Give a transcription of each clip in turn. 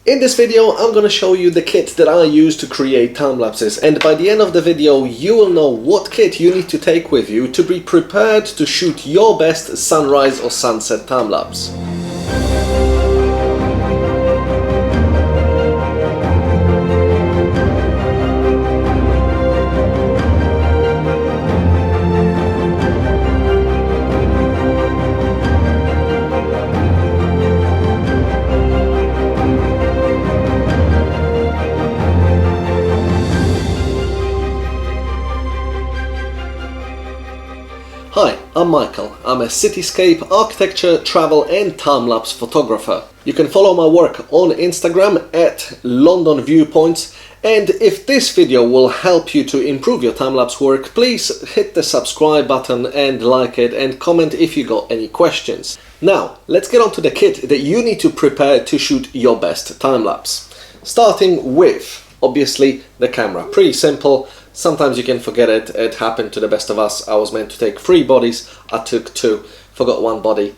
In this video, I'm going to show you the kit that I use to create time lapses, and by the end of the video you will know what kit you need to take with you to be prepared to shoot your best sunrise or sunset time lapse. Hi, I'm Michael. I'm a cityscape, architecture, travel and time-lapse photographer. You can follow my work on Instagram at London Viewpoints, and if this video will help you to improve your time-lapse work, please hit the subscribe button and like it and comment if you got any questions. Now, let's get on to the kit that you need to prepare to shoot your best time-lapse. Starting with, obviously, the camera. Pretty simple. Sometimes you can forget it. It happened to the best of us. I was meant to take 3 bodies. I took 2. Forgot 1 body.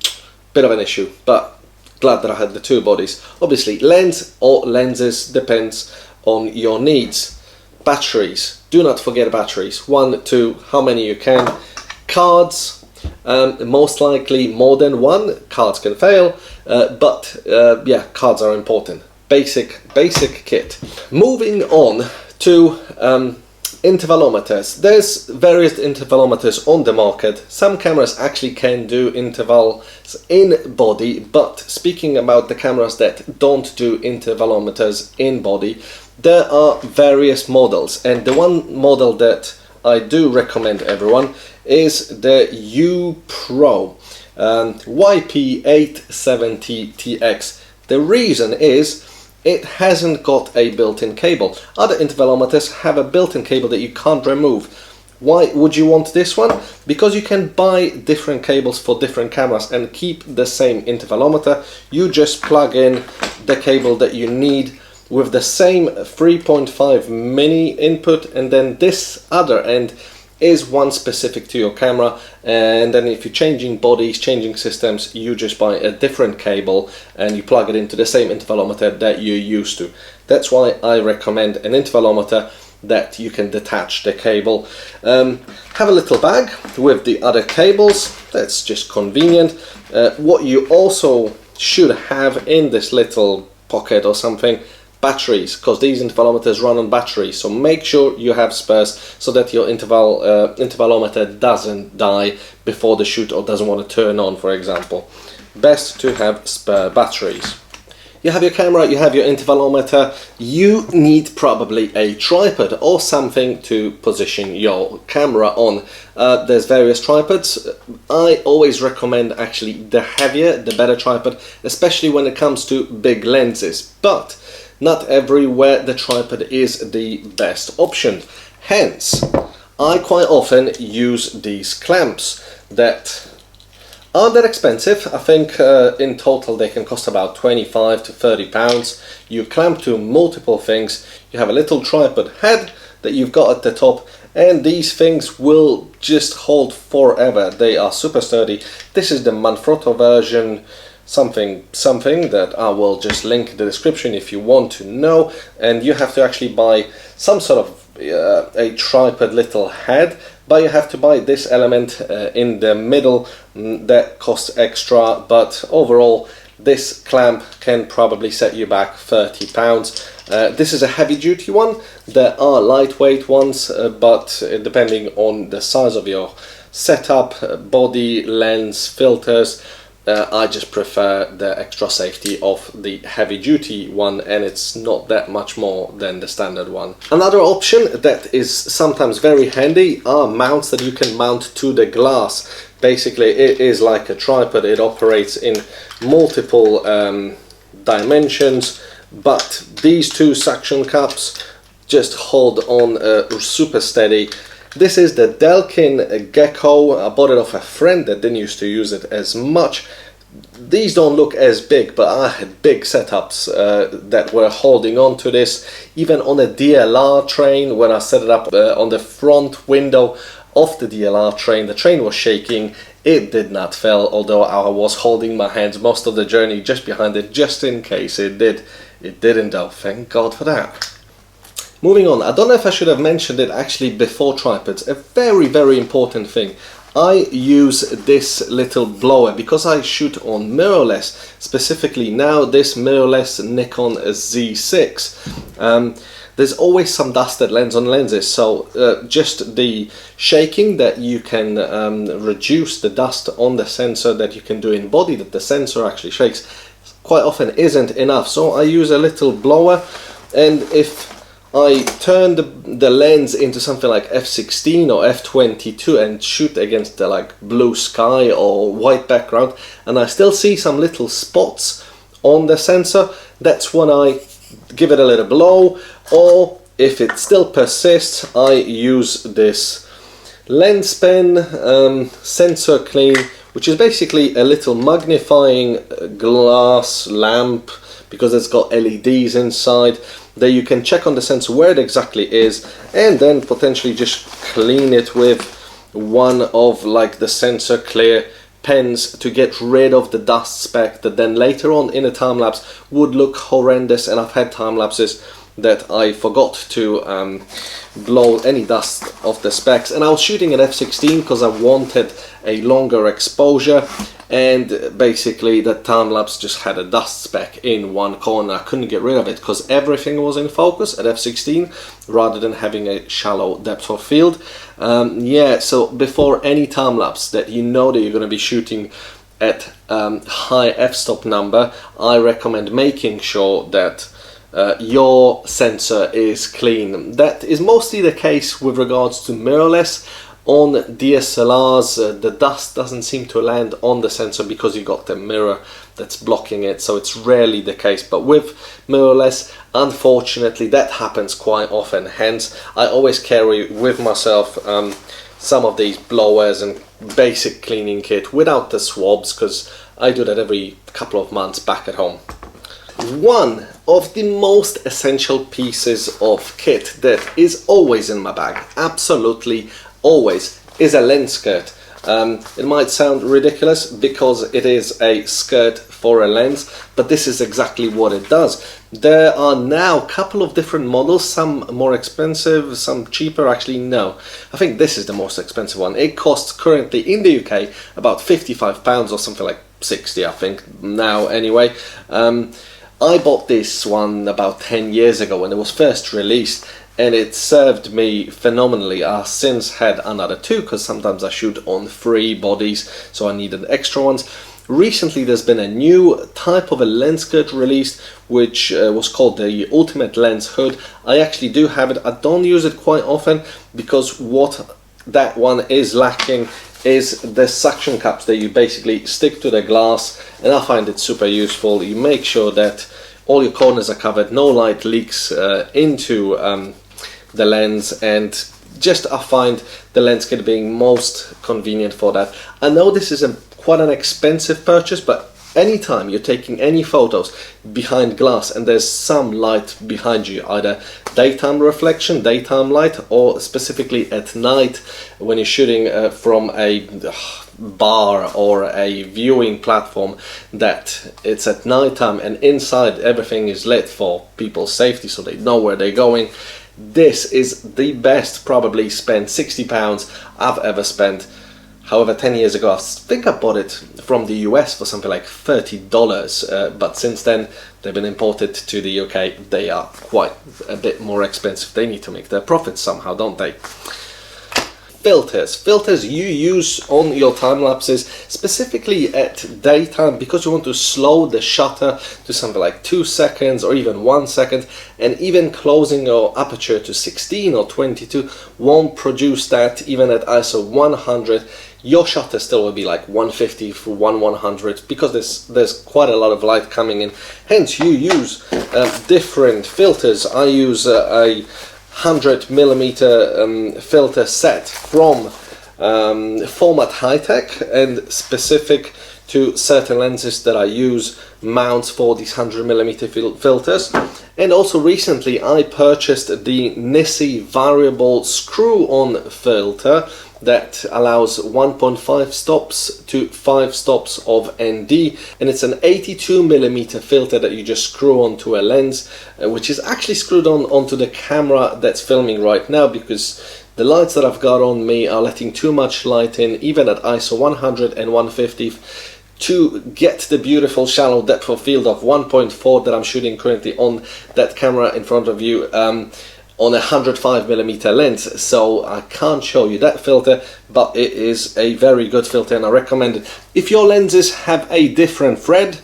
Bit of an issue, but glad that I had the 2 bodies. Obviously, lens or lenses depends on your needs. Batteries. Do not forget batteries. 1, 2, how many you can. Cards. Most likely more than 1. Cards can fail, but yeah, cards are important. Basic kit. Moving on to intervalometers. There's various intervalometers on the market. Some cameras actually can do intervals in body, but speaking about the cameras that don't do intervalometers in body, there are various models, and the one model that I do recommend everyone is the U Pro YP870TX. The reason is it hasn't got a built-in cable. Other intervalometers have a built-in cable that you can't remove. Why would you want this one? Because you can buy different cables for different cameras and keep the same intervalometer. You just plug in the cable that you need with the same 3.5 mini input, and then this other end is one specific to your camera, and then if you're changing bodies, changing systems, you just buy a different cable and you plug it into the same intervalometer that you're used to. That's why I recommend an intervalometer that you can detach the cable. Have a little bag with the other cables. That's just convenient. What you also should have in this little pocket or something, batteries, because these intervalometers run on batteries, so make sure you have spares so that your intervalometer doesn't die before the shoot or doesn't want to turn on, for example. Best to have spare batteries. You have your camera, you have your intervalometer, you need probably a tripod or something to position your camera on. There's various tripods. I always recommend actually the heavier, the better tripod, especially when it comes to big lenses, but not everywhere the tripod is the best option. Hence, I quite often use these clamps that aren't that expensive. I think in total they can cost about 25 to 30 pounds. You clamp to multiple things. You have a little tripod head that you've got at the top, and these things will just hold forever. They are super sturdy. This is the Manfrotto version. Something that I will just link in the description if you want to know, and you have to actually buy some sort of a tripod little head, but you have to buy this element in the middle that costs extra, but overall this clamp can probably set you back 30 pounds. This is a heavy duty one. There are lightweight ones, but depending on the size of your setup, body, lens, filters, I just prefer the extra safety of the heavy duty one, and it's not that much more than the standard one. Another option that is sometimes very handy are mounts that you can mount to the glass. Basically it is like a tripod. It operates in multiple dimensions, but these 2 suction cups just hold on super steady. This is the Delkin Gecko. I bought it off a friend that didn't used to use it as much. These don't look as big, but I had big setups that were holding on to this. Even on a DLR train, when I set it up on the front window of the DLR train, the train was shaking. It did not fail, although I was holding my hands most of the journey just behind it, just in case it did. It didn't though, thank God for that. Moving on, I don't know if I should have mentioned it actually before tripods. A very, very important thing. I use this little blower because I shoot on mirrorless, specifically now this mirrorless Nikon Z6. There's always some dusted lens on lenses, so just the shaking that you can reduce the dust on the sensor that you can do in body, that the sensor actually shakes, quite often isn't enough. So I use a little blower, and if I turn the lens into something like f16 or f22 and shoot against the like blue sky or white background, and I still see some little spots on the sensor, that's when I give it a little blow. Or if it still persists, I use this lens pen sensor clean, which is basically a little magnifying glass lamp, because it's got LEDs inside, that you can check on the sensor where it exactly is, and then potentially just clean it with one of like the sensor clear pens to get rid of the dust speck that then later on in a time lapse would look horrendous. And I've had time lapses that I forgot to blow any dust off the specks, and I was shooting at f16 because I wanted a longer exposure, and basically the time lapse just had a dust speck in one corner. I couldn't get rid of it because everything was in focus at f16 rather than having a shallow depth of field. Yeah, so before any time lapse that you know that you're going to be shooting at high f-stop number, I recommend making sure that your sensor is clean. That is mostly the case with regards to mirrorless. On DSLRs, the dust doesn't seem to land on the sensor because you got the mirror that's blocking it, so it's rarely the case. But with mirrorless, unfortunately, that happens quite often. Hence, I always carry with myself some of these blowers and basic cleaning kit without the swabs, because I do that every couple of months back at home. One of the most essential pieces of kit that is always in my bag, absolutely always, is a lens skirt. It might sound ridiculous because it is a skirt for a lens, but this is exactly what it does. There are now a couple of different models, some more expensive, some cheaper. Actually, no, I think this is the most expensive one. It costs currently in the UK about £55 or something like 60, I think, now anyway. I bought this one about 10 years ago when it was first released, and it served me phenomenally. I since had another two because sometimes I shoot on 3 bodies, so I needed extra ones. Recently there's been a new type of a lens skirt released, which was called the Ultimate Lens Hood. I actually do have it. I don't use it quite often because what that one is lacking is the suction cups that you basically stick to the glass, and I find it super useful. You make sure that all your corners are covered, no light leaks into the lens, and just I find the lens kit being most convenient for that. I know this is quite an expensive purchase, but anytime you're taking any photos behind glass and there's some light behind you, either daytime reflection, daytime light, or specifically at night when you're shooting from a bar or a viewing platform, that it's at nighttime and inside everything is lit for people's safety so they know where they're going, this is the best probably spent £60 I've ever spent. However, 10 years ago, I think I bought it from the US for something like $30, but since then they've been imported to the UK. They are quite a bit more expensive. They need to make their profits somehow, don't they? Filters you use on your time lapses, specifically at daytime, because you want to slow the shutter to something like 2 seconds or even 1 second, and even closing your aperture to 16 or 22 won't produce that. Even at ISO 100, your shutter still will be like 150 for 1/100 because there's quite a lot of light coming in. Hence you use different filters. I use a 100mm filter set from Format High Tech, and specific to certain lenses that I use mounts for these 100mm filters. And also recently I purchased the Nissi variable screw-on filter that allows 1.5 stops to 5 stops of ND, and it's an 82mm filter that you just screw onto a lens, which is actually screwed onto the camera that's filming right now, because the lights that I've got on me are letting too much light in, even at ISO 100 and 150, to get the beautiful shallow depth of field of 1.4 that I'm shooting currently on that camera in front of you, on a 105mm lens. So I can't show you that filter, but it is a very good filter and I recommend it. If your lenses have a different thread,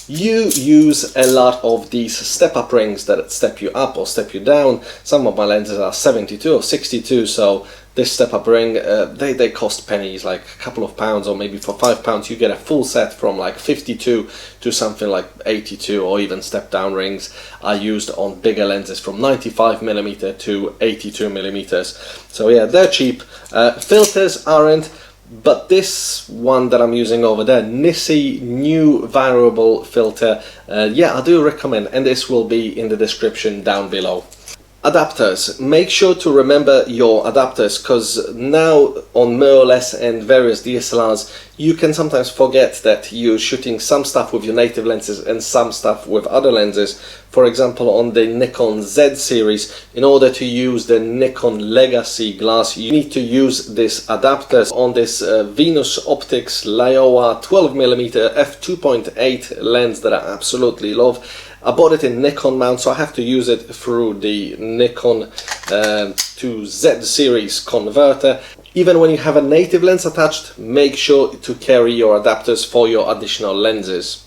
you use a lot of these step-up rings that step you up or step you down. Some of my lenses are 72 or 62, so this step-up ring, they cost pennies, like a couple of pounds, or maybe for £5 you get a full set from like 52 to something like 82, or even step-down rings are used on bigger lenses from 95mm to 82mm. So yeah, they're cheap. Filters aren't, but this one that I'm using over there, Nissi new variable filter, yeah, I do recommend, and this will be in the description down below. Adapters. Make sure to remember your adapters, because now on mirrorless and various DSLRs you can sometimes forget that you're shooting some stuff with your native lenses and some stuff with other lenses. For example, on the Nikon Z series, in order to use the Nikon Legacy glass you need to use this adapters. On this Venus Optics Laowa 12mm f2.8 lens that I absolutely love, I bought it in Nikon mount, so I have to use it through the Nikon to Z series converter. Even when you have a native lens attached, make sure to carry your adapters for your additional lenses.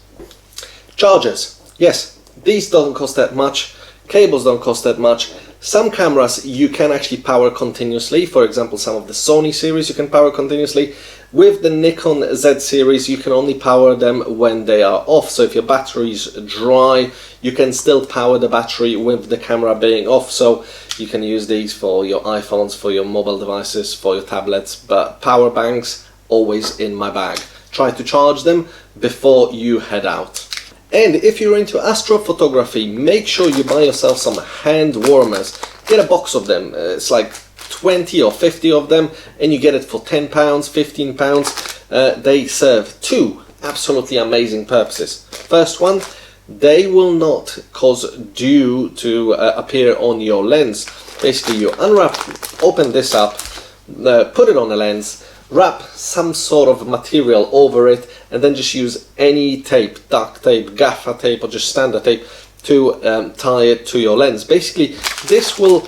Chargers. Yes, these don't cost that much. Cables don't cost that much. Some cameras you can actually power continuously. For example, some of the Sony series you can power continuously. With the Nikon Z series you can only power them when they are off. So if your battery is dry, you can still power the battery with the camera being off. So you can use these for your iPhones, for your mobile devices, for your tablets, but power banks always in my bag. Try to charge them before you head out. And if you're into astrophotography, make sure you buy yourself some hand warmers. Get a box of them. It's like 20 or 50 of them, and you get it for £10, £15. They serve two absolutely amazing purposes. First one, they will not cause dew to appear on your lens. Basically, you unwrap, open this up, put it on the lens, wrap some sort of material over it, and then just use any tape, duct tape, gaffer tape, or just standard tape to tie it to your lens. Basically, this will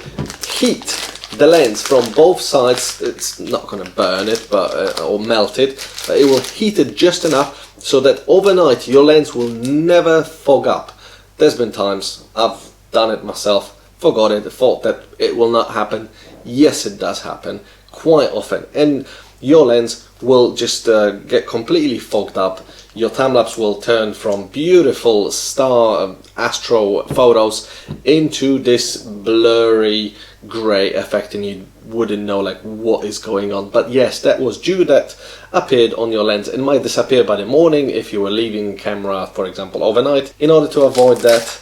heat the lens from both sides. It's not going to burn it or melt it, but it will heat it just enough so that overnight your lens will never fog up. There's been times I've done it myself, forgot it, thought that it will not happen. Yes, it does happen quite often, and your lens will just get completely fogged up. Your time-lapse will turn from beautiful star astro photos into this blurry grey effect, and you wouldn't know like what is going on. But yes, that was dew that appeared on your lens and might disappear by the morning if you were leaving camera, for example, overnight. In order to avoid that,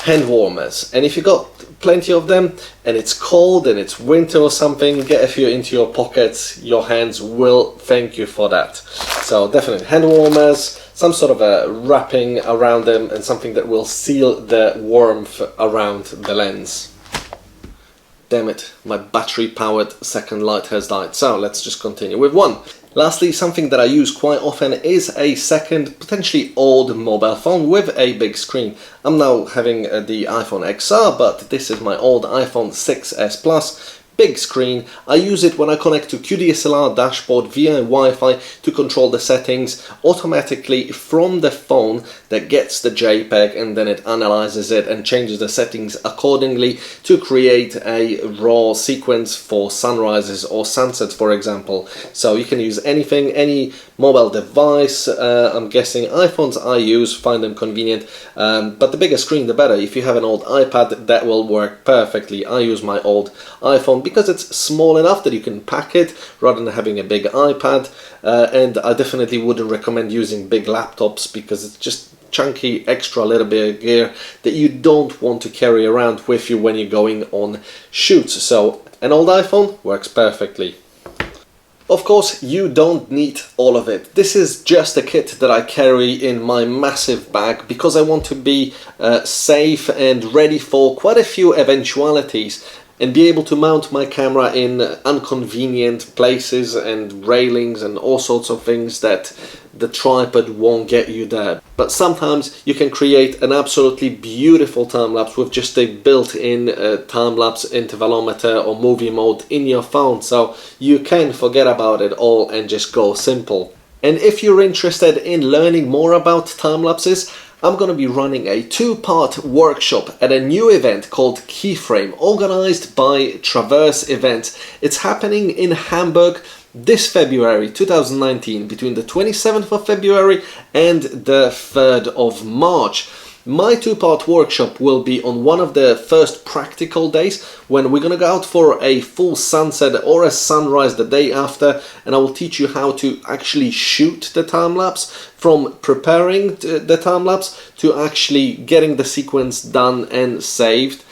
hand warmers. And if you got plenty of them and it's cold and it's winter or something, get a few into your pockets. Your hands will thank you for that. So definitely hand warmers, some sort of a wrapping around them, and something that will seal the warmth around the lens. Damn it, my battery powered second light has died. So let's just continue with one. Lastly, something that I use quite often is a second, potentially old mobile phone with a big screen. I'm now having the iPhone XR, but this is my old iPhone 6s Plus. Big screen. I use it when I connect to QDSLR dashboard via Wi-Fi to control the settings automatically from the phone that gets the JPEG, and then it analyzes it and changes the settings accordingly to create a raw sequence for sunrises or sunsets, for example. So you can use anything, any mobile device. I'm guessing iPhones I use, find them convenient, but the bigger screen the better. If you have an old iPad, that will work perfectly. I use my old iPhone because it's small enough that you can pack it rather than having a big iPad, and I definitely wouldn't recommend using big laptops because it's just chunky extra little bit of gear that you don't want to carry around with you when you're going on shoots. So an old iPhone works perfectly. Of course, you don't need all of it. This is just a kit that I carry in my massive bag because I want to be safe and ready for quite a few eventualities and be able to mount my camera in inconvenient places and railings and all sorts of things that the tripod won't get you there. But sometimes you can create an absolutely beautiful time-lapse with just a built-in time-lapse intervalometer or movie mode in your phone, so you can forget about it all and just go simple. And if you're interested in learning more about time-lapses, I'm going to be running a 2-part workshop at a new event called Keyframe, organized by Traverse Events. It's happening in Hamburg this February 2019, between the 27th of February and the 3rd of March. My 2-part workshop will be on one of the first practical days when we're going to go out for a full sunset or a sunrise the day after, and I will teach you how to actually shoot the time-lapse, from preparing the time-lapse to actually getting the sequence done and saved.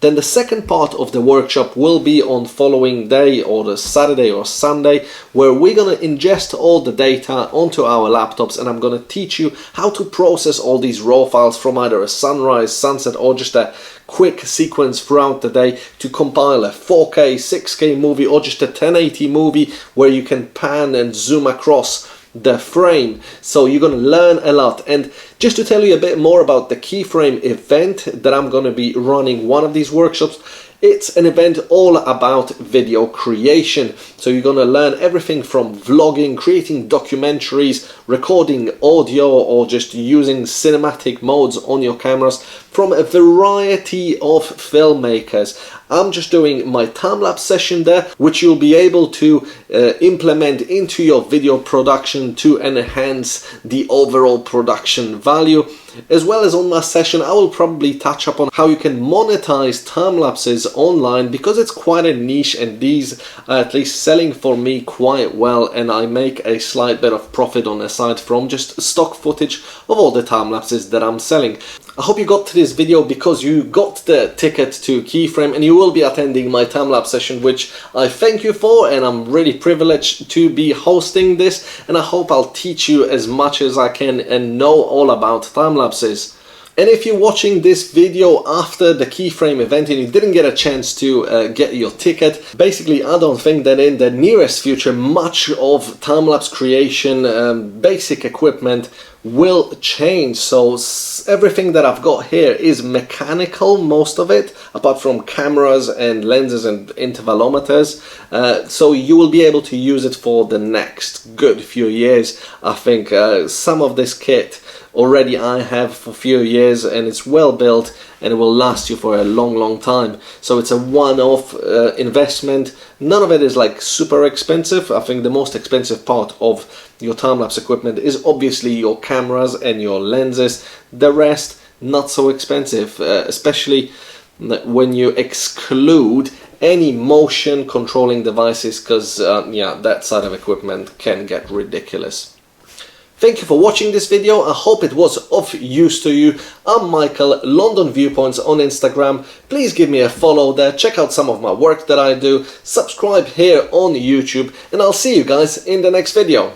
Then the second part of the workshop will be on following day, or the Saturday or Sunday, where we're going to ingest all the data onto our laptops, and I'm going to teach you how to process all these raw files from either a sunrise, sunset, or just a quick sequence throughout the day to compile a 4K, 6K movie, or just a 1080 movie where you can pan and zoom across the frame. So you're going to learn a lot. And just to tell you a bit more about the Keyframe event that I'm going to be running one of these workshops, it's an event all about video creation. So you're going to learn everything from vlogging, creating documentaries, recording audio, or just using cinematic modes on your cameras from a variety of filmmakers. I'm just doing my time-lapse session there, which you'll be able to implement into your video production to enhance the overall production value. As well as on my session, I will probably touch up on how you can monetize time-lapses online, because it's quite a niche and these are at least selling for me quite well, and I make a slight bit of profit on the side from just stock footage of all the time-lapses that I'm selling. I hope you got to this video because you got the ticket to Keyframe and you will be attending my time-lapse session, which I thank you for, and I'm really privileged to be hosting this, and I hope I'll teach you as much as I can and know all about time-lapses. And if you're watching this video after the Keyframe event and you didn't get a chance to get your ticket, basically I don't think that in the nearest future much of time-lapse creation basic equipment will change. So everything that I've got here is mechanical, most of it, apart from cameras and lenses and intervalometers. So you will be able to use it for the next good few years. I think some of this kit already I have for a few years, and it's well built and it will last you for a long time. So it's a one-off investment. None of it is like super expensive. I think the most expensive part of your time-lapse equipment is obviously your cameras and your lenses. The rest not so expensive, especially when you exclude any motion controlling devices, because yeah, that side of equipment can get ridiculous. Thank you for watching this video. I hope it was of use to you. I'm Michael, London Viewpoints on Instagram. Please give me a follow there. Check out some of my work that I do. Subscribe here on YouTube, and I'll see you guys in the next video.